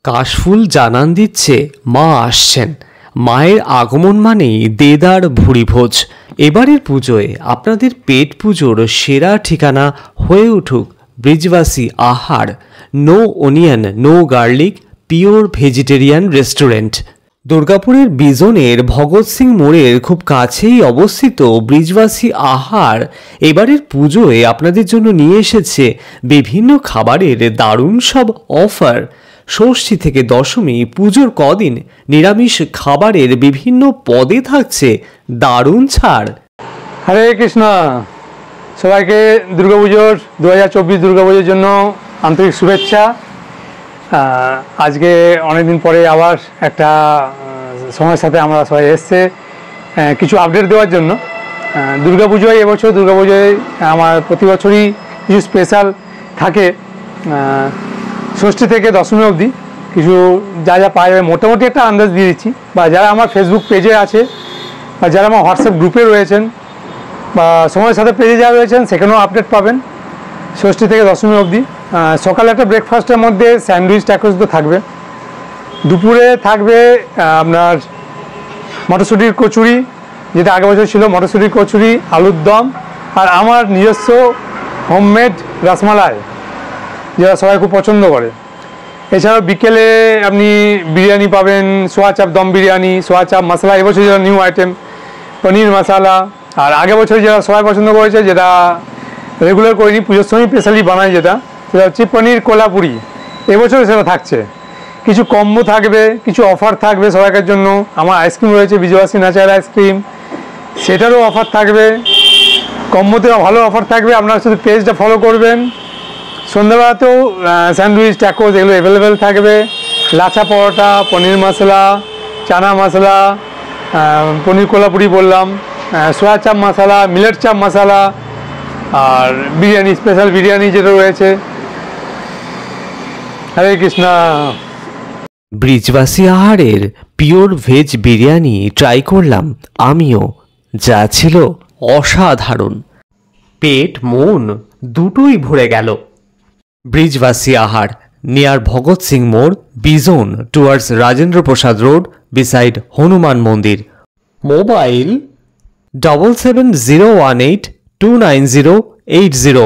কাশফুল জানান দিচ্ছে মা আসছেন। মায়ের আগমন মানেই দেদার ভুরিভোজ। এবারের পুজোয় আপনাদের পেট পুজোর সেরা ঠিকানা হয়ে উঠুক Brijbasi Ahar, no onion no garlic pure vegetarian restaurant. দুর্গাপুরের বিজনের ভগৎ সিং মোড়ের খুব কাছেই অবস্থিত ব্রিজবাসী আহার এবারের পুজোয় আপনাদের জন্য নিয়ে এসেছে বিভিন্ন খাবারের দারুণ সব অফার। ষষ্ঠী থেকে দশমী পুজোর কদিন নিরামিষ খাবারের বিভিন্ন পদে থাকছে দারুণ ছাড়। হরে কৃষ্ণ। সবাইকে দুর্গাপুজোর 2024 দুর্গাপুজোর জন্য আন্তরিক শুভেচ্ছা। আজকে অনেকদিন পরে আবার একটা সময়ের সাথে আমরা সবাই এসছে কিছু আপডেট দেওয়ার জন্য। দুর্গাপুজোয় এবছর দুর্গাপুজোয় আমার প্রতি বছরই কিছু স্পেশাল থাকে। ষষ্ঠী থেকে দশমী অবধি কিছু যা যা পাওয়া যাবে মোটামুটি একটা আন্দাজ দিয়ে দিচ্ছি, বা যারা আমার ফেসবুক পেজে আছে বা যারা আমার হোয়াটসঅ্যাপ গ্রুপে রয়েছেন বা সময়ের সাথে পেজে যারা রয়েছেন সেখানেও আপডেট পাবেন ষষ্ঠী থেকে দশমী অবধি। সকালে একটা ব্রেকফাস্টের মধ্যে স্যান্ডউইচ ট্যাকোস তো থাকবে, দুপুরে থাকবে আপনার মটরশুঁটির কচুরি, যেটা আগের বছর ছিল মটরশুঁটির কচুরি, আলুর দম, আর আমার নিজস্ব হোমমেড রসমালাই যেটা সবাই খুব পছন্দ করে। এছাড়াও বিকেলে আপনি বিরিয়ানি পাবেন, সোয়া চাপ দম বিরিয়ানি, সোয়া চাপ মশলা, এবছর যেটা নিউ আইটেম পনির মশালা। আর আগের বছর যেটা সবাই পছন্দ করেছে, যেটা রেগুলার করিনি, পুজোর সময় স্পেশালি বানাই, সেটা হচ্ছে পনির কোলাপুরি। এবছর সেটা থাকছে। কিছু কম্বো থাকবে, কিছু অফার থাকবে সবাইকার জন্য। আমার আইসক্রিম রয়েছে ব্রিজবাসী ন্যাচারাল আইসক্রিম, সেটারও অফার থাকবে। কম্বোতেও ভালো অফার থাকবে, আপনারা শুধু পেজটা ফলো করবেন। সন্ধ্যাবেলাতেও স্যান্ডউইচ ট্যাকোস এগুলো অ্যাভেলেবেল থাকবে। লাচা পরোটা, পনির মশলা, চানা মশলা, পনির কোলাপুরি বললাম, সোয়া চাপ মশলা, মিলেট চাপ মশলা, আর বিরিয়ানি, স্পেশাল বিরিয়ানি যেটা রয়েছে। হরে কৃষ্ণ। ব্রিজবাসী আহারের পিওর ভেজ বিরিয়ানি ট্রাই করলাম আমিও, যা ছিল অসাধারণ। পেট মন দুটোই ভরে গেল। ব্রিজবাসী আহার নিয়ার ভগৎ সিং মোড়, বিজন towards Rajendra Prasad road, beside Hanuman মন্দির। মোবাইল 7701829080।